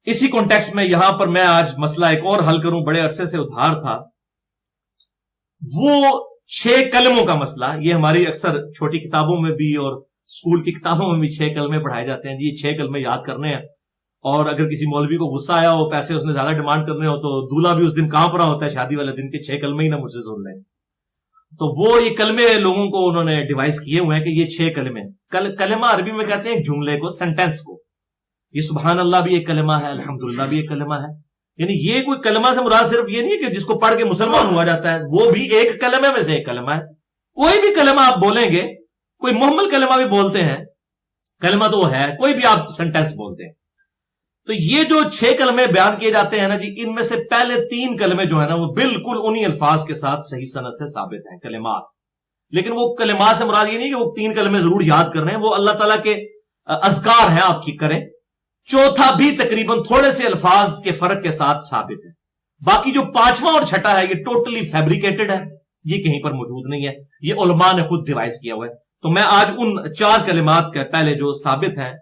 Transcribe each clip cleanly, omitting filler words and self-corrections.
اسی کانٹیکسٹ میں یہاں پر میں آج مسئلہ ایک اور حل کروں، بڑے عرصے سے ادھار تھا، وہ 6 کلموں کا مسئلہ. یہ ہماری اکثر چھوٹی کتابوں میں بھی اور اسکول کی کتابوں میں بھی 6 کلمے پڑھائے جاتے ہیں. یہ 6 کلمے یاد کرنے ہیں، اور اگر کسی مولوی کو غصہ آیا ہو، پیسے اس نے زیادہ ڈیمانڈ کرنے ہو، تو دولہا بھی اس دن کانپ رہا ہوتا ہے شادی والے دن کے 6 کلمے ہی نہ مجھ سے سن لیں. تو وہ یہ کلمے لوگوں کو انہوں نے ڈیوائز کیے ہوئے ہیں کہ یہ 6 کلمے. کلمہ عربی میں کہتے ہیں جملے کو، سینٹینس کو. یہ سبحان اللہ بھی ایک کلمہ ہے، الحمدللہ بھی ایک کلمہ ہے. یعنی یہ کوئی کلمہ سے مراد صرف یہ نہیں ہے کہ جس کو پڑھ کے مسلمان ہوا جاتا ہے، وہ بھی ایک کلمے میں سے ایک کلمہ ہے. کوئی بھی کلمہ آپ بولیں گے، کوئی محمل کلمہ بھی بولتے ہیں، کلمہ تو وہ ہے، کوئی بھی آپ سینٹینس بولتے ہیں. تو یہ جو 6 کلمے بیان کیے جاتے ہیں نا جی، ان میں سے پہلے 3 کلمے جو ہے نا، وہ بالکل انہی الفاظ کے ساتھ صحیح سند سے ثابت ہیں، کلمات. لیکن وہ کلمات سے مراد یہ نہیں کہ وہ 3 کلمے ضرور یاد کر رہے ہیں، وہ اللہ تعالیٰ کے اذکار ہیں، آپ کی کریں. چوتھا بھی تقریباً تھوڑے سے الفاظ کے فرق کے ساتھ ثابت ہے. باقی جو 5واں اور 6ٹھا ہے، یہ ٹوٹلی فیبریکیٹڈ ہے، یہ کہیں پر موجود نہیں ہے، یہ علماء نے خود ڈیوائز کیا ہوا ہے. تو میں آج ان 4 کلمات کے پہلے جو ثابت ہیں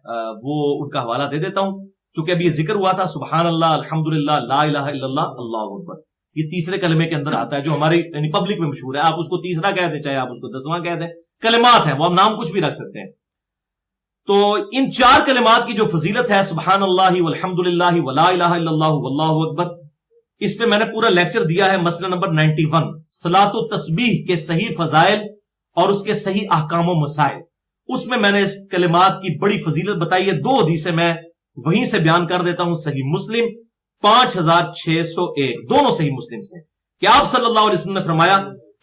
وہ ان کا حوالہ دے دیتا ہوں. چونکہ ابھی یہ ذکر ہوا تھا سبحان اللہ، الحمدللہ، لا الہ الا اللہ، اللہ اکبر. یہ تیسرے کلمے کے اندر آتا ہے، جو ہماری یعنی پبلک میں مشہور ہے. آپ اس کو تیسرا کہہ دیں، چاہے آپ اس کو 10واں کہہ دیں، کلمات ہیں وہ، ہم نام کچھ بھی رکھ سکتے ہیں. تو ان 4 کلمات کی جو فضیلت ہے، سبحان اللہ والحمدللہ ولا الہ الا اللہ واللہ اکبر، اس پہ میں نے پورا لیکچر دیا ہے. مسئلہ نمبر 91، صلاۃ و تسبیح کے صحیح فضائل اور اس کے صحیح احکام و مسائل. اس میں میں نے اس کلمات کی بڑی فضیلت بتائی ہے. 2 حدیثیں میں وہیں سے بیان کر دیتا ہوں. صحیح مسلم 5601، دونوں صحیح مسلم سے، کہ آپ صلی اللہ علیہ وسلم نے فرمایا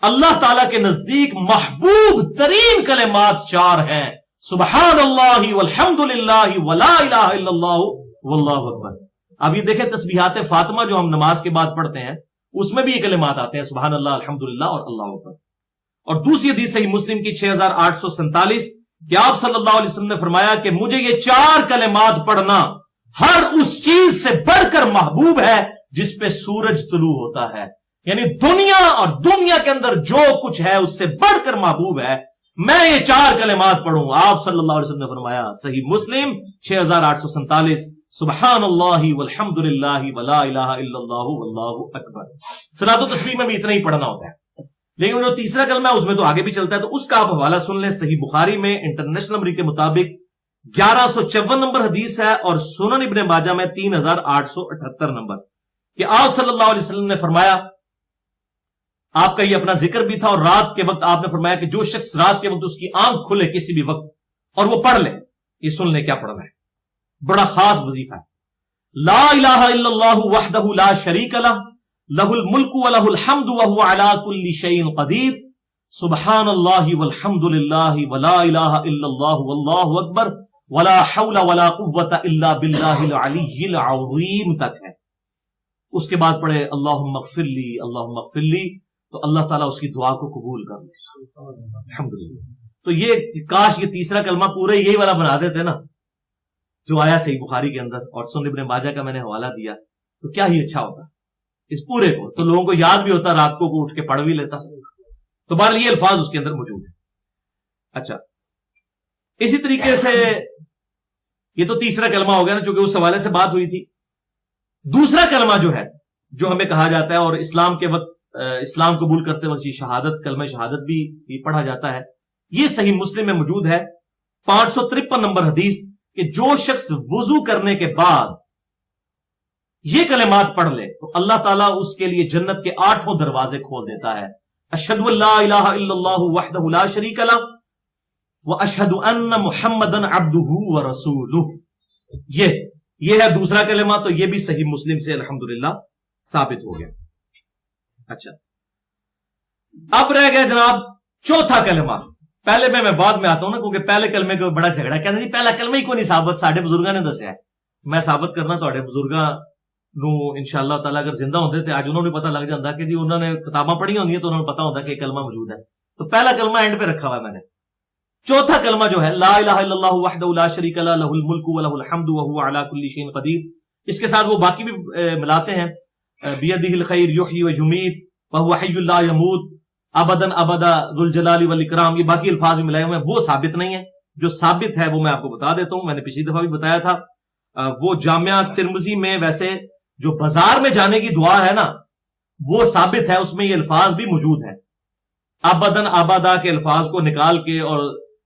اللہ تعالیٰ کے نزدیک محبوب ترین کلمات 4 ہیں، سبحان اللہ والحمدللہ ولا الہ الا اللہ واللہ اکبر. اب یہ دیکھیں تسبیحات فاطمہ جو ہم نماز کے بعد پڑھتے ہیں، اس میں بھی یہ کلمات آتے ہیں، سبحان اللہ، الحمدللہ اور اللہ اکبر. اور دوسری حدیث صحیح مسلم کی 6847، کہ آپ صلی اللہ علیہ وسلم نے فرمایا کہ مجھے یہ 4 کلمات پڑھنا ہر اس چیز سے بڑھ کر محبوب ہے جس پہ سورج طلوع ہوتا ہے. یعنی دنیا اور دنیا کے اندر جو کچھ ہے اس سے بڑھ کر محبوب ہے میں یہ 4 کلمات پڑھوں. آپ صلی اللہ علیہ وسلم نے فرمایا، صحیح مسلم 6847، سبحان اللہ والحمدللہ ولا الہ الا اللہ واللہ اکبر. صلاۃ و تسبیح میں بھی اتنا ہی پڑھنا ہوتا ہے. لیکن جو تیسرا کلمہ ہے اس میں تو آگے بھی چلتا ہے، تو اس کا آپ حوالہ سن لیں. صحیح بخاری میں انٹرنیشنل نمبر کے مطابق 1154 نمبر حدیث ہے، اور سنن ابن ماجہ میں 3878 نمبر، کہ آپ صلی اللہ علیہ وسلم نے فرمایا، آپ کا یہ اپنا ذکر بھی تھا، اور رات کے وقت آپ نے فرمایا کہ جو شخص رات کے وقت اس کی آنکھ کھلے کسی بھی وقت اور وہ پڑھ لے، یہ سن لے کیا پڑھنا ہے، بڑا خاص وظیفہ ہے. لا الہ الا اللہ وحدہ لا شریک لہ، لہ الملک ولہ الحمد وہو علی کل شیء قدیر، سبحان اللہ والحمدللہ ولا الہ الا اللہ واللہ اکبر ولا حول ولا قوۃ الا باللہ العلی العظیم تک ہے. اس کے بعد پڑھے اللہم اغفر لی، اللہم اغفر لی، تو اللہ تعالیٰ اس کی دعا کو قبول کر لے. الحمدللہ. تو یہ کاش یہ تیسرا کلمہ پورے یہی والا بنا دیتے نا جو آیا صحیح بخاری کے اندر، اور سنن ابن ماجہ کا میں نے حوالہ دیا، تو کیا ہی اچھا ہوتا اس پورے کو، تو لوگوں کو یاد بھی ہوتا، رات کو اٹھ کے پڑھ بھی لیتا. تو بہرحال یہ الفاظ اس کے اندر موجود ہیں. اچھا، اسی طریقے سے یہ تو تیسرا کلمہ ہو گیا نا، چونکہ اس حوالے سے بات ہوئی تھی. دوسرا کلمہ جو ہے، جو ہمیں کہا جاتا ہے، اور اسلام کے وقت اسلام قبول کرتے وقت یہ شہادت، کلمہ شہادت بھی پڑھا جاتا ہے، یہ صحیح مسلم میں موجود ہے. 553 نمبر حدیث، کہ جو شخص وضو کرنے کے بعد یہ کلمات پڑھ لے تو اللہ تعالیٰ اس کے لیے جنت کے 8 دروازے کھول دیتا ہے. اشہد ان لا الہ الا اللہ وحدہ لا شریک لہ واشہد ان محمدا عبدہ ورسولہ. یہ ہے دوسرا کلمہ، تو یہ بھی صحیح مسلم سے الحمدللہ ثابت ہو گیا. اچھا، اب رہ گیا جناب چوتھا کلمہ. پہلے میں بعد میں آتا ہوں نا، کیونکہ پہلے کلمے کو بڑا جھگڑا، کہتے ہیں پہلا کلمہ ہی کوئی نہیں ثابت، ساڈے بزرگاں نے دسیا ہے. میں ثابت کرنا تواڈے بزرگاں نو انشاءاللہ تعالیٰ اگر زندہ ہوندے تے آج انہوں نے پتہ لگ جاتا کہ جی انہوں نے کتاباں پڑھی ہوندی ہیں تو انہوں نے پتا ہوتا کہ یہ کلمہ موجود ہے. تو پہلا کلمہ اینڈ پہ رکھا ہوا ہے میں نے. چوتھا کلمہ جو ہے لا الہ الا اللہ وحدہ لا شریک لہ، لہ الملک ولہ الحمد وہو علی کل شیء قدیر. اس کے ساتھ وہ باقی بھی ملاتے ہیں، بیدہ الخیر یحیی و یمیت وہو حی لا یموت ابدا ابدا ذو الجلال والاکرام. یہ باقی الفاظ بھی ملائے ہوئے ہیں، وہ ثابت نہیں ہے. جو ثابت ہے وہ میں آپ کو بتا دیتا ہوں، میں نے پچھلی دفعہ بھی بتایا تھا. وہ جامعہ ترمذی میں ویسے جو بازار میں جانے کی دعا ہے نا وہ ثابت ہے، اس میں یہ الفاظ بھی موجود ہیں، ابدن آبادا کے الفاظ کو نکال کے اور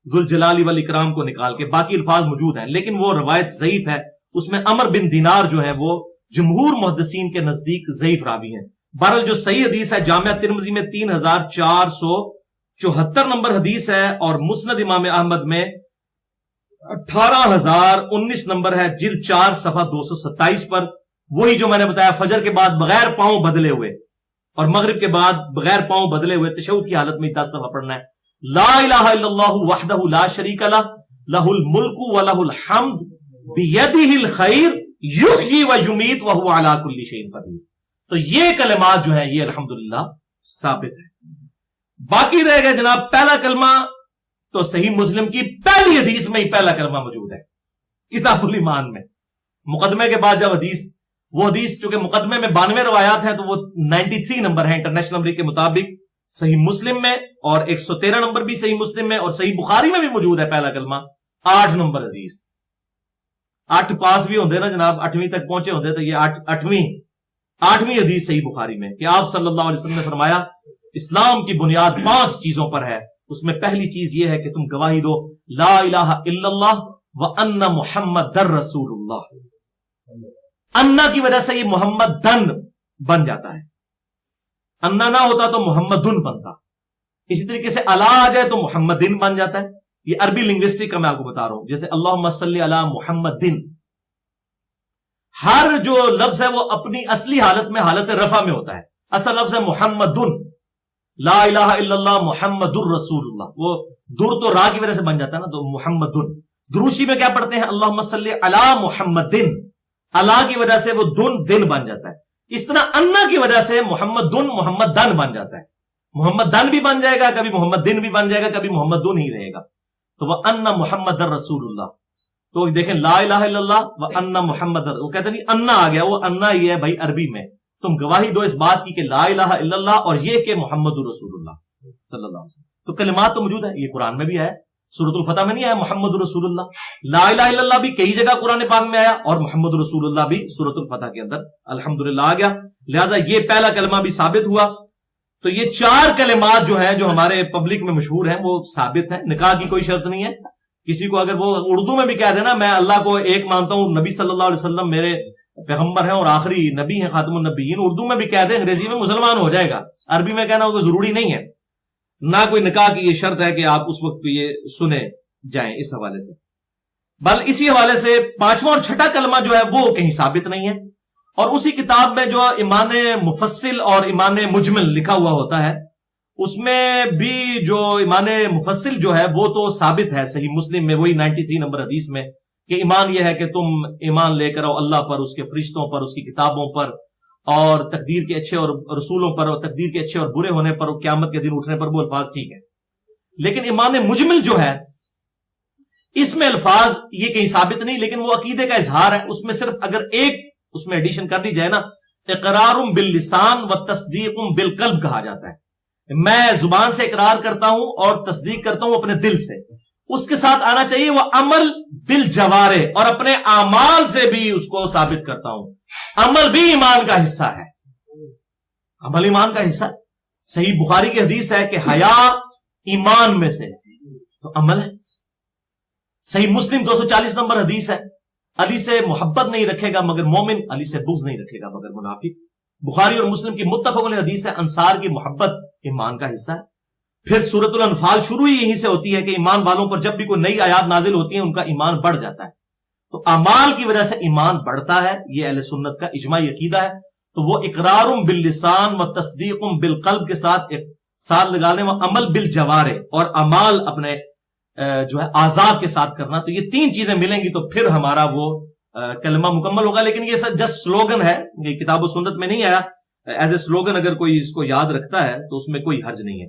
ذوالجلال والاکرام کو نکال کے باقی الفاظ موجود ہیں، لیکن وہ روایت ضعیف ہے، اس میں عمر بن دینار جو ہے وہ جمہور محدثین کے نزدیک ضعیف راوی ہیں۔ بہرحال جو صحیح حدیث ہے جامعہ ترمذی میں 3474 نمبر حدیث ہے، اور مسند امام احمد میں 18019 نمبر ہے، جلد 4 صفحہ 227 پر، وہی جو میں نے بتایا فجر کے بعد بغیر پاؤں بدلے ہوئے اور مغرب کے بعد بغیر پاؤں بدلے ہوئے تشہد کی حالت میں 10 دفعہ پڑھنا ہے، لا الہ الا اللہ وحدہ لا شریک لہ لہ الملک ولہ الحمد بیدہ الخیر یحیی و یمیت وہو علی کل شیء قدیر۔ تو یہ کلمات جو ہیں یہ الحمدللہ ثابت ہے۔ باقی رہ گئے جناب پہلا کلمہ، تو صحیح مسلم کی پہلی حدیث میں ہی پہلا کلمہ موجود ہے کتاب الایمان میں، مقدمے کے بعد جب وہ حدیث چونکہ مقدمے میں 92 روایات ہیں تو وہ 93 نمبر ہیں انٹرنیشنل نمبر کے مطابق صحیح مسلم میں، اور 113 نمبر بھی صحیح مسلم میں، اور صحیح بخاری میں بھی موجود ہے پہلا کلمہ 8 نمبر حدیث۔ 8 پاس بھی ہوندے نا جناب، 8ویں تک پہنچے ہوندے تو یہ 8ویں حدیث صحیح بخاری میں کہ آپ صلی اللہ علیہ وسلم نے فرمایا اسلام کی بنیاد 5 چیزوں پر ہے، اس میں پہلی چیز یہ ہے کہ تم گواہی دو لا الہ الا اللہ وان محمد رسول اللہ۔ انا کی وجہ سے یہ محمد دن بن جاتا ہے، انا نہ ہوتا تو محمد دن بنتا، اسی طریقے سے الا آ جائے تو محمد دن بن جاتا ہے، یہ عربی لنگوسٹک کا میں آپ کو بتا رہا ہوں، جیسے اللہم صلی علی محمد دن، ہر جو لفظ ہے وہ اپنی اصلی حالت میں حالت رفع میں ہوتا ہے، اصل لفظ ہے محمد دن، لا الہ الا اللہ محمد الرسول اللہ، وہ در تو را کی وجہ سے بن جاتا ہے نا، تو محمد دن۔ دروشی میں کیا پڑھتے ہیں اللہم صلی علی محمد دن، اللہ کی وجہ سے وہ دن بن جاتا ہے، اس طرح انا کی وجہ سے محمد محمد دن بن جاتا ہے، محمد دن بھی بن جائے گا، کبھی محمد دن بھی بن جائے گا، کبھی محمد دن ہی رہے گا، تو وہ انا محمد رسول اللہ۔ تو دیکھیں لا الہ الا اللہ و انا محمد، وہ کہتے نہیں انا آ گیا، وہ انا ہی ہے بھائی عربی میں، تم گواہی دو اس بات کی کہ لا الہ الا اللہ اور یہ کہ محمد رسول اللہ صلی اللہ علیہ وسلم۔ تو کلمات تو موجود ہیں، یہ قرآن میں بھی آیا، سورۃ الفتح میں نہیں آیا محمد رسول اللہ، لا الہ الا اللہ بھی کئی جگہ قرآن پاک میں آیا، اور محمد رسول اللہ بھی سورۃ الفتح کے اندر الحمدللہ آ گیا، لہذا یہ پہلا کلمہ بھی ثابت ہوا۔ تو یہ 4 کلمات جو ہیں جو ہمارے پبلک میں مشہور ہیں وہ ثابت ہیں، نکاح کی کوئی شرط نہیں ہے، کسی کو اگر وہ اردو میں بھی کہہ دینا میں اللہ کو ایک مانتا ہوں، نبی صلی اللہ علیہ وسلم میرے پیغمبر ہیں اور آخری نبی ہیں خاتم النبیین، اردو میں بھی کہہ دے انگریزی میں مسلمان ہو جائے گا، عربی میں کہنا کوئی ضروری نہیں ہے، نہ کوئی نکاح کی یہ شرط ہے کہ آپ اس وقت پہ یہ سنے جائیں اس حوالے سے۔ بل اسی حوالے سے 5واں اور 6ٹھا کلمہ جو ہے وہ کہیں ثابت نہیں ہے، اور اسی کتاب میں جو ایمان مفصل اور ایمان مجمل لکھا ہوا ہوتا ہے اس میں بھی جو ایمان مفصل جو ہے وہ تو ثابت ہے صحیح مسلم میں، وہی 93 نمبر حدیث میں کہ ایمان یہ ہے کہ تم ایمان لے کر آؤ اللہ پر، اس کے فرشتوں پر، اس کی کتابوں پر، اور تقدیر کے اچھے اور رسولوں پر، اور تقدیر کے اچھے اور برے ہونے پر، اور قیامت کے دن اٹھنے پر، وہ الفاظ ٹھیک ہے، لیکن ایمان مجمل جو ہے اس میں الفاظ یہ کہیں ثابت نہیں، لیکن وہ عقیدے کا اظہار ہے، اس میں صرف اگر ایک اس میں ایڈیشن کر دی جائے نا، اقرار باللسان و تصدیق بالقلب کہا جاتا ہے، میں زبان سے اقرار کرتا ہوں اور تصدیق کرتا ہوں اپنے دل سے، اس کے ساتھ آنا چاہیے وہ عمل بالجوارح، اور اپنے اعمال سے بھی اس کو ثابت کرتا ہوں، عمل بھی ایمان کا حصہ ہے، عمل ایمان کا حصہ ہے، صحیح بخاری کی حدیث ہے کہ حیا ایمان میں سے تو عمل ہے، صحیح مسلم 240 نمبر حدیث ہے علی سے محبت نہیں رکھے گا مگر مومن، علی سے بغض نہیں رکھے گا مگر منافق، بخاری اور مسلم کی متفق علیہ حدیث ہے انصار کی محبت ایمان کا حصہ ہے۔ پھر سورۃ الانفال شروع ہی یہیں سے ہوتی ہے کہ ایمان والوں پر جب بھی کوئی نئی آیات نازل ہوتی ہیں ان کا ایمان بڑھ جاتا ہے، تو اعمال کی وجہ سے ایمان بڑھتا ہے، یہ اہل سنت کا اجماعی عقیدہ ہے، تو وہ اقرار باللسان و تصدیق بالقلب کے ساتھ لگانے میں عمل بالجوارح اور اعمال اپنے جو ہے اعضاء کے ساتھ کرنا، تو یہ 3 چیزیں ملیں گی تو پھر ہمارا وہ کلمہ مکمل ہوگا، لیکن یہ سب جسٹ سلوگن ہے، یہ کتاب و سنت میں نہیں آیا، ایز اے سلوگن اگر کوئی اس کو یاد رکھتا ہے تو اس میں کوئی حرج نہیں ہے۔